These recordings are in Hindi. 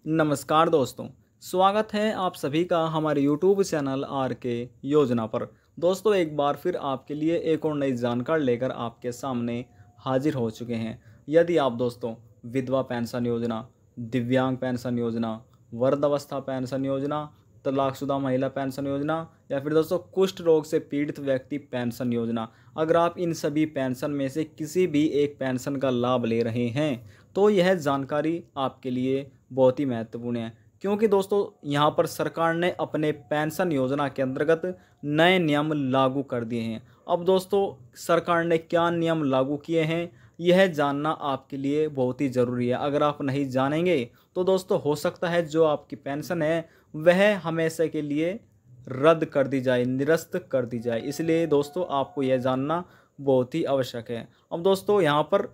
नमस्कार दोस्तों, स्वागत है आप सभी का हमारे YouTube चैनल आर के योजना पर। दोस्तों एक बार फिर आपके लिए एक और नई जानकारी लेकर आपके सामने हाजिर हो चुके हैं। यदि आप दोस्तों विधवा पेंशन योजना, दिव्यांग पेंशन योजना, वृद्धावस्था पेंशन योजना, तलाकशुदा महिला पेंशन योजना या फिर दोस्तों कुष्ठ रोग से पीड़ित व्यक्ति पेंशन योजना, अगर आप इन सभी पेंशन में से किसी भी एक पेंशन का लाभ ले रहे हैं तो यह जानकारी आपके लिए बहुत ही महत्वपूर्ण है। क्योंकि दोस्तों यहाँ पर सरकार ने अपने पेंशन योजना के अंतर्गत नए नियम लागू कर दिए हैं। अब दोस्तों सरकार ने क्या नियम लागू किए हैं यह जानना आपके लिए बहुत ही ज़रूरी है। अगर आप नहीं जानेंगे तो दोस्तों हो सकता है जो आपकी पेंशन है वह हमेशा के लिए रद्द कर दी जाए, निरस्त कर दी जाए। इसलिए दोस्तों आपको यह जानना बहुत ही आवश्यक है। अब दोस्तों यहाँ पर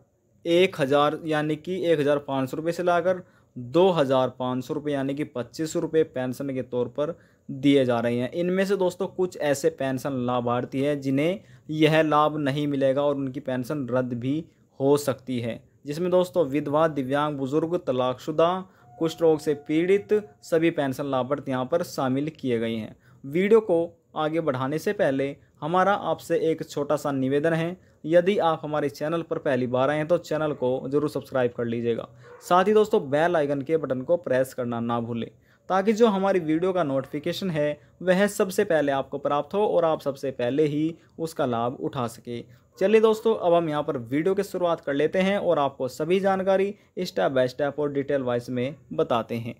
1000 यानी कि 1500 रुपये से लाकर 2500 रुपये यानी कि 2500 रुपये पेंशन के तौर पर दिए जा रहे हैं। इनमें से दोस्तों कुछ ऐसे पेंशन लाभार्थी हैं जिन्हें यह लाभ नहीं मिलेगा और उनकी पेंशन रद्द भी हो सकती है, जिसमें दोस्तों विधवा, दिव्यांग, बुजुर्ग, तलाकशुदा, कुष्ठ रोग से पीड़ित सभी पेंशन लाभार्थी यहाँ पर शामिल किए गए हैं। वीडियो को आगे बढ़ाने से पहले हमारा आपसे एक छोटा सा निवेदन है। यदि आप हमारे चैनल पर पहली बार आए हैं तो चैनल को जरूर सब्सक्राइब कर लीजिएगा। साथ ही दोस्तों बेल आइकन के बटन को प्रेस करना ना भूलें, ताकि जो हमारी वीडियो का नोटिफिकेशन है वह सबसे पहले आपको प्राप्त हो और आप सबसे पहले ही उसका लाभ उठा सके। चलिए दोस्तों अब हम यहाँ पर वीडियो की शुरुआत कर लेते हैं और आपको सभी जानकारी स्टेप बाय स्टेप और डिटेल वाइज में बताते हैं।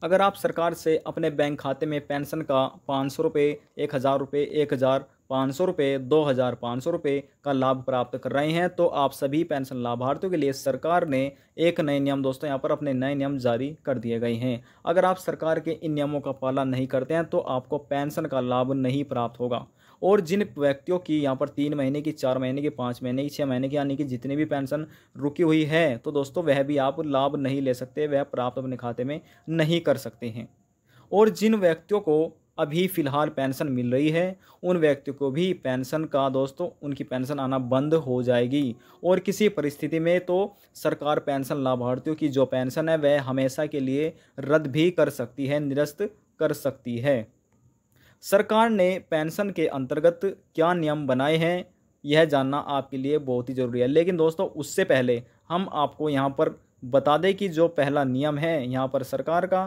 अगर आप सरकार से अपने बैंक खाते में पेंशन का 500 रुपये, 1000 रुपये, 1500 रुपये, 2500 रुपये का लाभ प्राप्त कर रहे हैं तो आप सभी पेंशन लाभार्थियों के लिए सरकार ने एक नए नियम दोस्तों यहाँ पर अपने नए नियम जारी कर दिए गए हैं। अगर आप सरकार के इन नियमों का पालन नहीं करते हैं तो आपको पेंशन का लाभ नहीं प्राप्त होगा। और जिन व्यक्तियों की यहाँ पर 3 महीने की, 4 महीने की, 5 महीने की, 6 महीने की यानी कि जितनी भी पेंशन रुकी हुई है तो दोस्तों वह भी आप लाभ नहीं ले सकते, वह प्राप्त अपने खाते में नहीं कर सकते हैं। और जिन व्यक्तियों को अभी फ़िलहाल पेंशन मिल रही है उन व्यक्तियों को भी पेंशन का दोस्तों उनकी पेंशन आना बंद हो जाएगी। और किसी परिस्थिति में तो सरकार पेंशन लाभार्थियों की जो पेंशन है वह हमेशा के लिए रद्द भी कर सकती है, निरस्त कर सकती है। सरकार ने पेंशन के अंतर्गत क्या नियम बनाए हैं यह जानना आपके लिए बहुत ही ज़रूरी है। लेकिन दोस्तों उससे पहले हम आपको यहाँ पर बता दें कि जो पहला नियम है यहाँ पर सरकार का,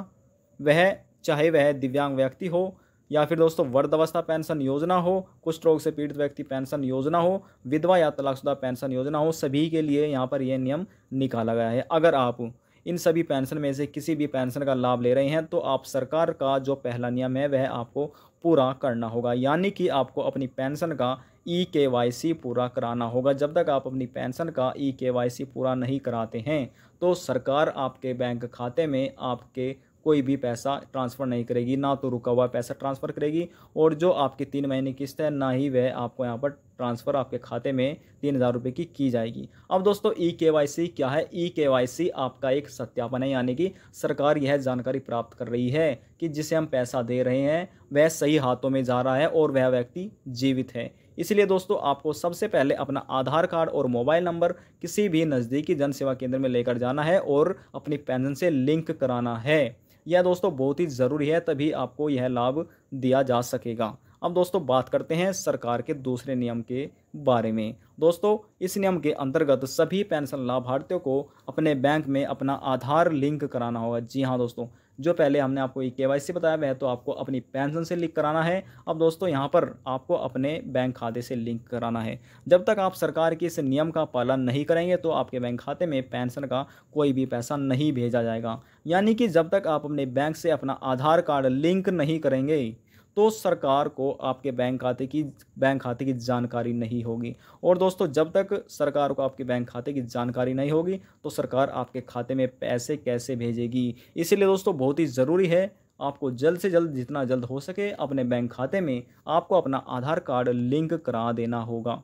वह चाहे वह दिव्यांग व्यक्ति हो या फिर दोस्तों वृद्धावस्था पेंशन योजना हो, कुष्ठ रोग से पीड़ित व्यक्ति पेंशन योजना हो, विधवा या तलाकशुदा पेंशन योजना हो, सभी के लिए यहाँ पर यह नियम निकाला गया है। अगर आप इन सभी पेंशन में से किसी भी पेंशन का लाभ ले रहे हैं तो आप सरकार का जो पहला नियम है वह आपको पूरा करना होगा, यानी कि आपको अपनी पेंशन का EKYC पूरा कराना होगा। जब तक आप अपनी पेंशन का EKYC पूरा नहीं कराते हैं तो सरकार आपके बैंक खाते में आपके कोई भी पैसा ट्रांसफ़र नहीं करेगी, ना तो रुका हुआ पैसा ट्रांसफ़र करेगी और जो आपकी 3 महीने की किस्त है ना ही वह आपको यहाँ पर ट्रांसफ़र आपके खाते में 3000 रुपये की जाएगी। अब दोस्तों EKYC क्या है? EKYC आपका एक सत्यापन है, यानी कि सरकार यह जानकारी प्राप्त कर रही है कि जिसे हम पैसा दे रहे हैं वह सही हाथों में जा रहा है और वह व्यक्ति जीवित है। इसलिए दोस्तों आपको सबसे पहले अपना आधार कार्ड और मोबाइल नंबर किसी भी नज़दीकी जन सेवा केंद्र में लेकर जाना है और अपनी पेंशन से लिंक कराना है। यह दोस्तों बहुत ही ज़रूरी है, तभी आपको यह लाभ दिया जा सकेगा। अब दोस्तों बात करते हैं सरकार के दूसरे नियम के बारे में। दोस्तों इस नियम के अंतर्गत सभी पेंशन लाभार्थियों को अपने बैंक में अपना आधार लिंक कराना होगा। जी हाँ दोस्तों, जो पहले हमने आपको EKYC बताया वह तो आपको अपनी पेंशन से लिंक कराना है। अब दोस्तों यहाँ पर आपको अपने बैंक खाते से लिंक कराना है। जब तक आप सरकार के इस नियम का पालन नहीं करेंगे तो आपके बैंक खाते में पेंशन का कोई भी पैसा नहीं भेजा जाएगा। यानी कि जब तक आप अपने बैंक से अपना आधार कार्ड लिंक नहीं करेंगे तो सरकार को आपके बैंक खाते की जानकारी नहीं होगी। और दोस्तों जब तक सरकार को आपके बैंक खाते की जानकारी नहीं होगी तो सरकार आपके खाते में पैसे कैसे भेजेगी। इसलिए दोस्तों बहुत ही ज़रूरी है आपको जल्द से जल्द, जितना जल्द हो सके, अपने बैंक खाते में आपको अपना आधार कार्ड लिंक करा देना होगा।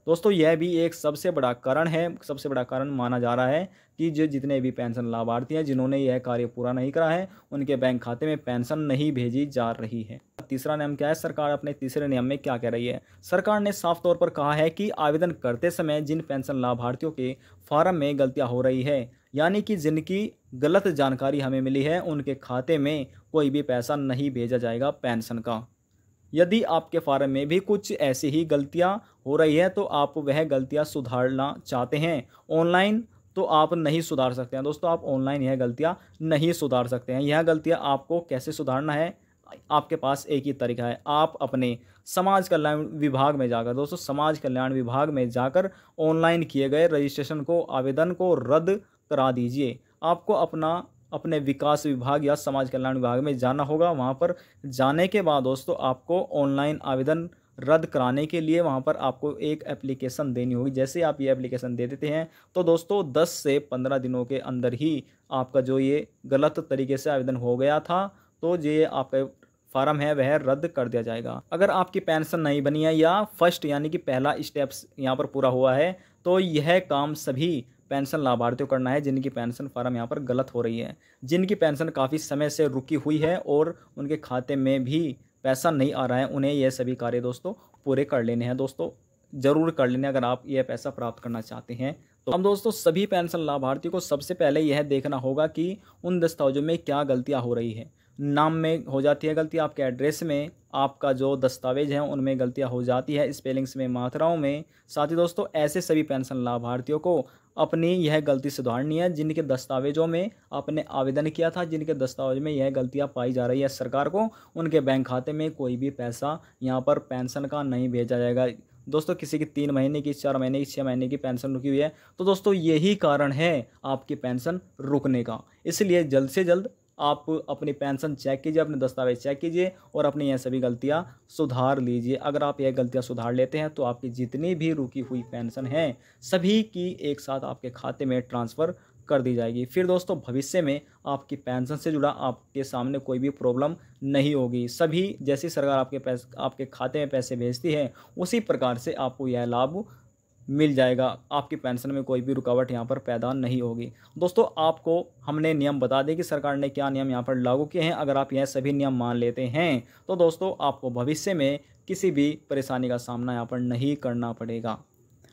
दोस्तों यह भी एक सबसे बड़ा कारण है, सबसे बड़ा कारण माना जा रहा है कि जो जितने भी पेंशन लाभार्थी हैं जिन्होंने यह कार्य पूरा नहीं करा है उनके बैंक खाते में पेंशन नहीं भेजी जा रही है। तीसरा नियम क्या है? सरकार अपने तीसरे नियम में क्या कह रही है? सरकार ने साफ तौर पर कहा है कि आवेदन करते समय जिन पेंशन लाभार्थियों के फार्म में गलतियां हो रही है यानी कि जिनकी गलत जानकारी हमें मिली है उनके खाते में कोई भी पैसा नहीं भेजा जाएगा पेंशन का। यदि आपके फार्म में भी कुछ ऐसी ही गलतियां हो रही है तो आप वह गलतियां सुधारना चाहते हैं ऑनलाइन, तो आप नहीं सुधार सकते हैं दोस्तों। आप ऑनलाइन यह गलतियां नहीं सुधार सकते हैं। यह गलतियां आपको कैसे सुधारना है, आपके पास एक ही तरीका है। आप अपने समाज कल्याण विभाग में जाकर दोस्तों, समाज कल्याण विभाग में जाकर ऑनलाइन किए गए रजिस्ट्रेशन को, आवेदन को रद्द करा दीजिए। आपको अपने विकास विभाग या समाज कल्याण विभाग में जाना होगा। वहाँ पर जाने के बाद दोस्तों आपको ऑनलाइन आवेदन रद्द कराने के लिए वहाँ पर आपको एक एप्लीकेशन देनी होगी। जैसे आप ये एप्लीकेशन दे देते हैं तो दोस्तों 10 से 15 दिनों के अंदर ही आपका जो ये गलत तरीके से आवेदन हो गया था तो ये आपका फार्म है वह रद्द कर दिया जाएगा। अगर आपकी पेंशन नहीं बनी है या फर्स्ट यानी कि पहला स्टेप्स यहाँ पर पूरा हुआ है तो यह काम सभी पेंशन लाभार्थियों को करना है जिनकी पेंशन फार्म यहाँ पर गलत हो रही है, जिनकी पेंशन काफ़ी समय से रुकी हुई है और उनके खाते में भी पैसा नहीं आ रहा है। उन्हें यह सभी कार्य दोस्तों पूरे कर लेने हैं। दोस्तों ज़रूर कर लेने अगर आप यह पैसा प्राप्त करना चाहते हैं तो। अब दोस्तों सभी पेंशन लाभार्थियों को सबसे पहले यह देखना होगा कि उन दस्तावेजों में क्या गलतियाँ हो रही है। नाम में हो जाती है गलती, आपके एड्रेस में, आपका जो दस्तावेज है उनमें गलतियां हो जाती है, स्पेलिंग्स में, मात्राओं में। साथ ही दोस्तों ऐसे सभी पेंशन लाभार्थियों को अपनी यह गलती सुधारनी है जिनके दस्तावेजों में आपने आवेदन किया था, जिनके दस्तावेज में यह गलतियां पाई जा रही है सरकार को, उनके बैंक खाते में कोई भी पैसा यहाँ पर पेंशन का नहीं भेजा जाएगा। दोस्तों किसी की 3 महीने की, 4 महीने की, 6 महीने की पेंशन रुकी हुई है तो दोस्तों यही कारण है आपकी पेंशन रुकने का। इसलिए जल्द से जल्द आप अपनी पेंशन चेक कीजिए, अपने दस्तावेज चेक कीजिए और अपनी यह सभी गलतियां सुधार लीजिए। अगर आप यह गलतियां सुधार लेते हैं तो आपकी जितनी भी रुकी हुई पेंशन है सभी की एक साथ आपके खाते में ट्रांसफ़र कर दी जाएगी। फिर दोस्तों भविष्य में आपकी पेंशन से जुड़ा आपके सामने कोई भी प्रॉब्लम नहीं होगी। सभी जैसी सरकार आपके खाते में पैसे भेजती है उसी प्रकार से आपको यह लाभ मिल जाएगा। आपकी पेंशन में कोई भी रुकावट यहाँ पर पैदा नहीं होगी। दोस्तों आपको हमने नियम बता दें कि सरकार ने क्या नियम यहाँ पर लागू किए हैं। अगर आप यह सभी नियम मान लेते हैं तो दोस्तों आपको भविष्य में किसी भी परेशानी का सामना यहाँ पर नहीं करना पड़ेगा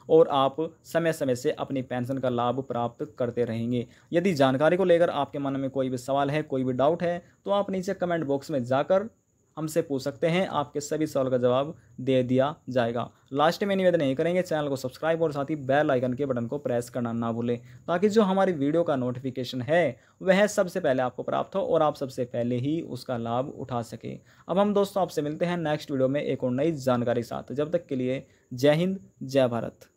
और आप समय समय से अपनी पेंशन का लाभ प्राप्त करते रहेंगे। यदि जानकारी को लेकर आपके मन में कोई भी सवाल है, कोई भी डाउट है तो आप नीचे कमेंट बॉक्स में जाकर हमसे पूछ सकते हैं। आपके सभी सवाल का जवाब दे दिया जाएगा। लास्ट में निवेदन नहीं करेंगे, चैनल को सब्सक्राइब और साथ ही बेल आइकन के बटन को प्रेस करना ना भूलें ताकि जो हमारी वीडियो का नोटिफिकेशन है वह सबसे पहले आपको प्राप्त हो और आप सबसे पहले ही उसका लाभ उठा सके। अब हम दोस्तों आपसे मिलते हैं नेक्स्ट वीडियो में एक और नई जानकारी के साथ। जब तक के लिए जय हिंद, जय भारत।